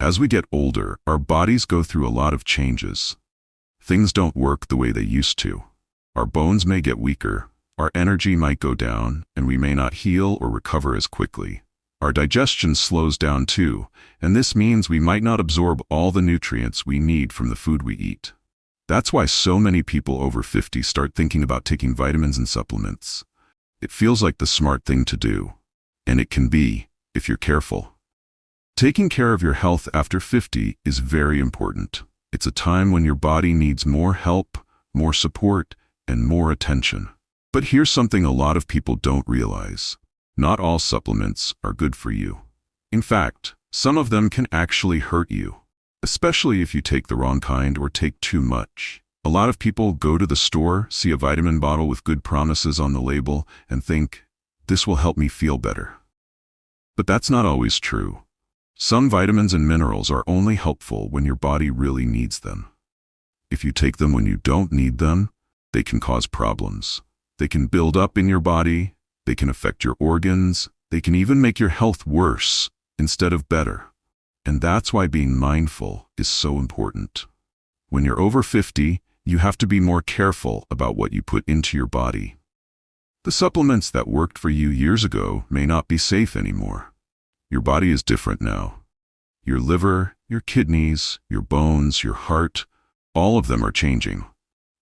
As we get older, our bodies go through a lot of changes. Things don't work the way they used to. Our bones may get weaker, our energy might go down, and we may not heal or recover as quickly. Our digestion slows down too, and this means we might not absorb all the nutrients we need from the food we eat. That's why so many people over 50 start thinking about taking vitamins and supplements. It feels like the smart thing to do, and it can be, if you're careful. Taking care of your health after 50 is very important. It's a time when your body needs more help, more support, and more attention. But here's something a lot of people don't realize. Not all supplements are good for you. In fact, some of them can actually hurt you, especially if you take the wrong kind or take too much. A lot of people go to the store, see a vitamin bottle with good promises on the label, and think, this will help me feel better. But that's not always true. Some vitamins and minerals are only helpful when your body really needs them. If you take them when you don't need them, they can cause problems. They can build up in your body, they can affect your organs, they can even make your health worse instead of better. And that's why being mindful is so important. When you're over 50, you have to be more careful about what you put into your body. The supplements that worked for you years ago may not be safe anymore. Your body is different now. Your liver, your kidneys, your bones, your heart, all of them are changing.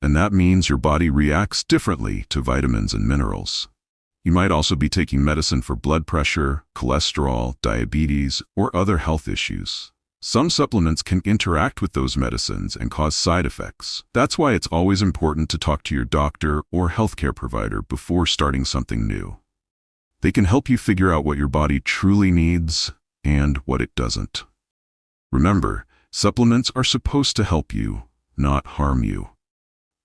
And that means your body reacts differently to vitamins and minerals. You might also be taking medicine for blood pressure, cholesterol, diabetes, or other health issues. Some supplements can interact with those medicines and cause side effects. That's why it's always important to talk to your doctor or healthcare provider before starting something new. They can help you figure out what your body truly needs and what it doesn't. Remember, supplements are supposed to help you, not harm you.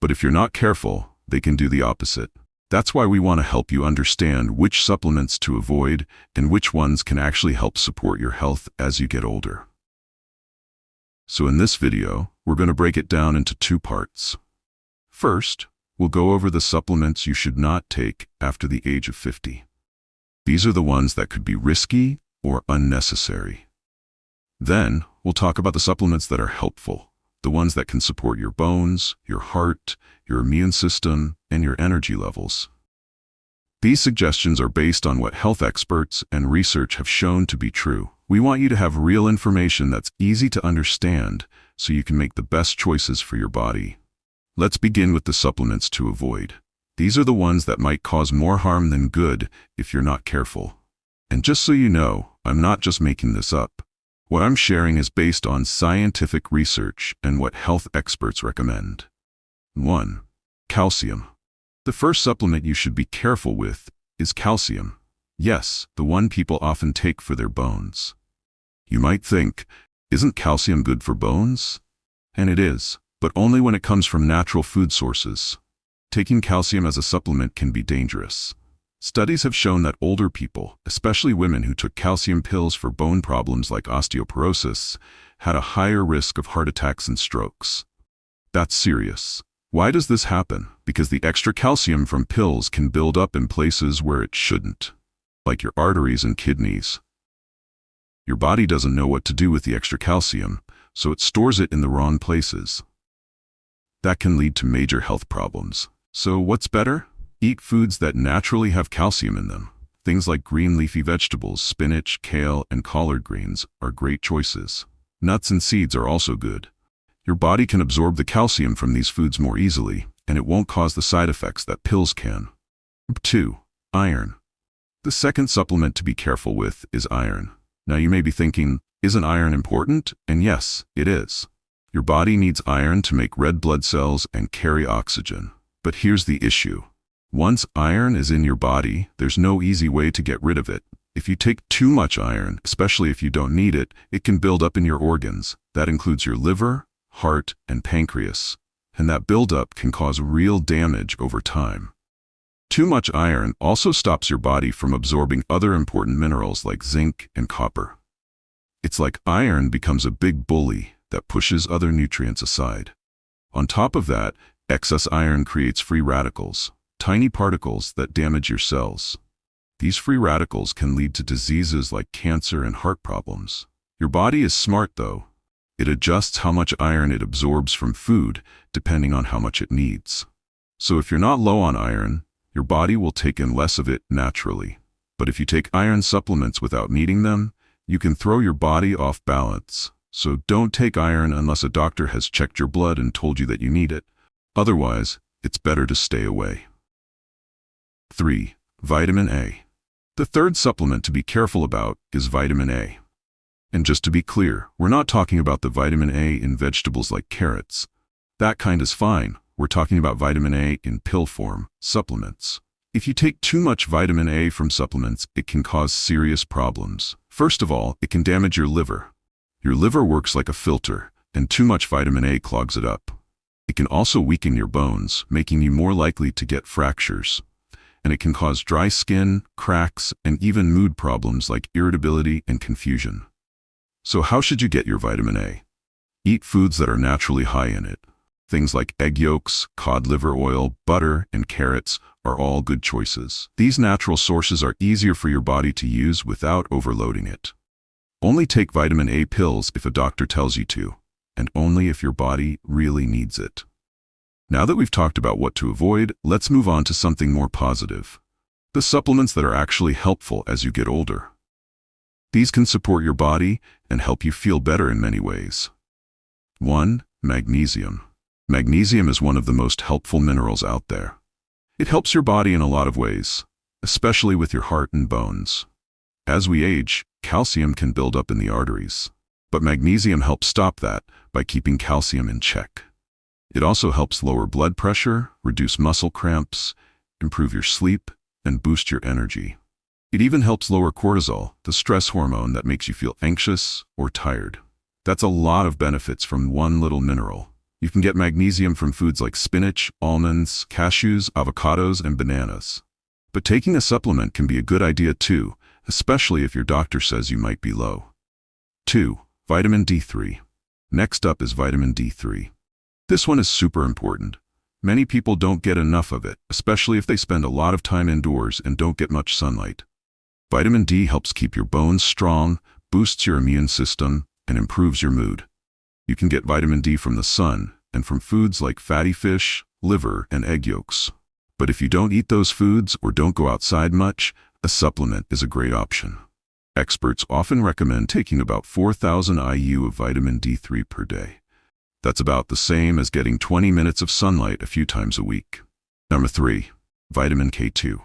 But if you're not careful, they can do the opposite. That's why we want to help you understand which supplements to avoid and which ones can actually help support your health as you get older. So in this video, we're going to break it down into two parts. First, we'll go over the supplements you should not take after the age of 50. These are the ones that could be risky or unnecessary. Then, we'll talk about the supplements that are helpful, the ones that can support your bones, your heart, your immune system, and your energy levels. These suggestions are based on what health experts and research have shown to be true. We want you to have real information that's easy to understand so you can make the best choices for your body. Let's begin with the supplements to avoid. These are the ones that might cause more harm than good if you're not careful. And just so you know, I'm not just making this up. What I'm sharing is based on scientific research and what health experts recommend. 1. Calcium. The first supplement you should be careful with is calcium. Yes, the one people often take for their bones. You might think, isn't calcium good for bones? And it is, but only when it comes from natural food sources. Taking calcium as a supplement can be dangerous. Studies have shown that older people, especially women who took calcium pills for bone problems like osteoporosis, had a higher risk of heart attacks and strokes. That's serious. Why does this happen? Because the extra calcium from pills can build up in places where it shouldn't, like your arteries and kidneys. Your body doesn't know what to do with the extra calcium, so it stores it in the wrong places. That can lead to major health problems. So what's better? Eat foods that naturally have calcium in them. Things like green leafy vegetables, spinach, kale, and collard greens are great choices. Nuts and seeds are also good. Your body can absorb the calcium from these foods more easily, and it won't cause the side effects that pills can. 2. Iron. The second supplement to be careful with is iron. Now you may be thinking, isn't iron important? And yes, it is. Your body needs iron to make red blood cells and carry oxygen. But here's the issue. Once iron is in your body, there's no easy way to get rid of it. If you take too much iron, especially if you don't need it, it can build up in your organs. That includes your liver, heart, and pancreas. And that buildup can cause real damage over time. Too much iron also stops your body from absorbing other important minerals like zinc and copper. It's like iron becomes a big bully that pushes other nutrients aside. On top of that, excess iron creates free radicals, tiny particles that damage your cells. These free radicals can lead to diseases like cancer and heart problems. Your body is smart though. It adjusts how much iron it absorbs from food depending on how much it needs. So if you're not low on iron, your body will take in less of it naturally. But if you take iron supplements without needing them, you can throw your body off balance. So don't take iron unless a doctor has checked your blood and told you that you need it. Otherwise, it's better to stay away. 3. Vitamin A. The third supplement to be careful about is vitamin A. And just to be clear, we're not talking about the vitamin A in vegetables like carrots. That kind is fine. We're talking about vitamin A in pill form, supplements. If you take too much vitamin A from supplements, it can cause serious problems. First of all, it can damage your liver. Your liver works like a filter, and too much vitamin A clogs it up. It can also weaken your bones, making you more likely to get fractures. And it can cause dry skin, cracks, and even mood problems like irritability and confusion. So how should you get your vitamin A? Eat foods that are naturally high in it. Things like egg yolks, cod liver oil, butter, and carrots are all good choices. These natural sources are easier for your body to use without overloading it. Only take vitamin A pills if a doctor tells you to, and only if your body really needs it. Now that we've talked about what to avoid, let's move on to something more positive. The supplements that are actually helpful as you get older. These can support your body and help you feel better in many ways. 1. Magnesium. Magnesium is one of the most helpful minerals out there. It helps your body in a lot of ways, especially with your heart and bones. As we age, calcium can build up in the arteries, but magnesium helps stop that by keeping calcium in check. It also helps lower blood pressure, reduce muscle cramps, improve your sleep, and boost your energy. It even helps lower cortisol, the stress hormone that makes you feel anxious or tired. That's a lot of benefits from one little mineral. You can get magnesium from foods like spinach, almonds, cashews, avocados, and bananas. But taking a supplement can be a good idea too, especially if your doctor says you might be low. 2. Vitamin D3. Next up is vitamin D3. This one is super important. Many people don't get enough of it, especially if they spend a lot of time indoors and don't get much sunlight. Vitamin D helps keep your bones strong, boosts your immune system, and improves your mood. You can get vitamin D from the sun and from foods like fatty fish, liver, and egg yolks. But if you don't eat those foods or don't go outside much, a supplement is a great option. Experts often recommend taking about 4,000 IU of vitamin D3 per day. That's about the same as getting 20 minutes of sunlight a few times a week. Number 3. Vitamin K2.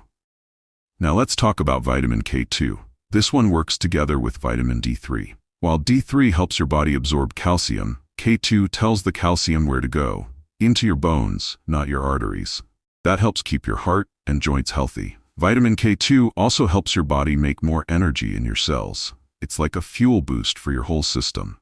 Now let's talk about vitamin K2. This one works together with vitamin D3. While D3 helps your body absorb calcium, K2 tells the calcium where to go, into your bones, not your arteries. That helps keep your heart and joints healthy. Vitamin K2 also helps your body make more energy in your cells. It's like a fuel boost for your whole system.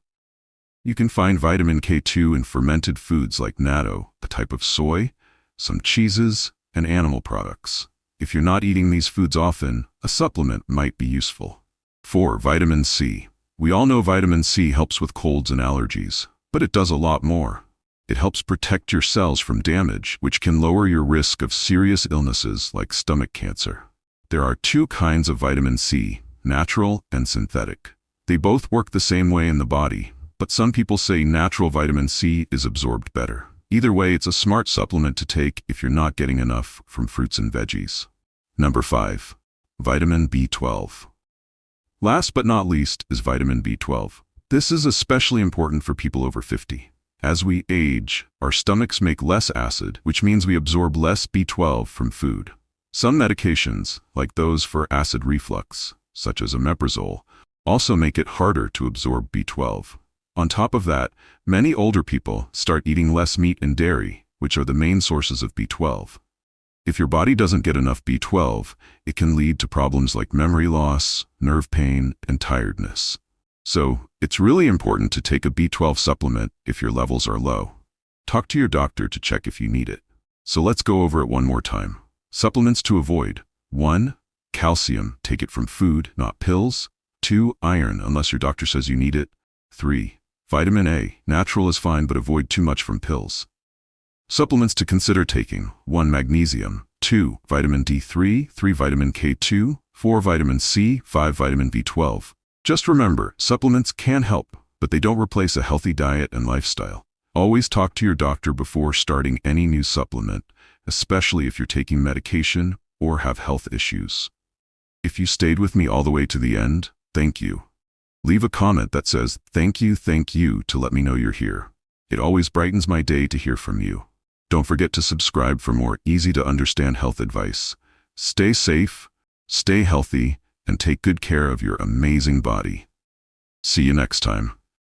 You can find vitamin K2 in fermented foods like natto, a type of soy, some cheeses, and animal products. If you're not eating these foods often, a supplement might be useful. 4. Vitamin C. We all know vitamin C helps with colds and allergies, but it does a lot more. It helps protect your cells from damage, which can lower your risk of serious illnesses like stomach cancer. There are 2 kinds of vitamin C, natural and synthetic. They both work the same way in the body, but some people say natural vitamin C is absorbed better. Either way, it's a smart supplement to take if you're not getting enough from fruits and veggies. Number 5. Vitamin B12. Last but not least is vitamin B12. This is especially important for people over 50. As we age, our stomachs make less acid, which means we absorb less B12 from food. Some medications, like those for acid reflux, such as omeprazole, also make it harder to absorb B12. On top of that, many older people start eating less meat and dairy, which are the main sources of B12. If your body doesn't get enough B12, it can lead to problems like memory loss, nerve pain, and tiredness. So, it's really important to take a B12 supplement if your levels are low. Talk to your doctor to check if you need it. So let's go over it one more time. Supplements to avoid. 1. Calcium. Take it from food, not pills. 2. Iron, unless your doctor says you need it. 3. Vitamin A. Natural is fine, but avoid too much from pills. Supplements to consider taking. 1. Magnesium. 2. Vitamin D3. 3. Vitamin K2. 4. Vitamin C. 5. Vitamin B12. Just remember, supplements can help, but they don't replace a healthy diet and lifestyle. Always talk to your doctor before starting any new supplement, especially if you're taking medication or have health issues. If you stayed with me all the way to the end, thank you. Leave a comment that says, thank you, to let me know you're here. It always brightens my day to hear from you. Don't forget to subscribe for more easy-to-understand health advice. Stay safe, stay healthy, and take good care of your amazing body. See you next time.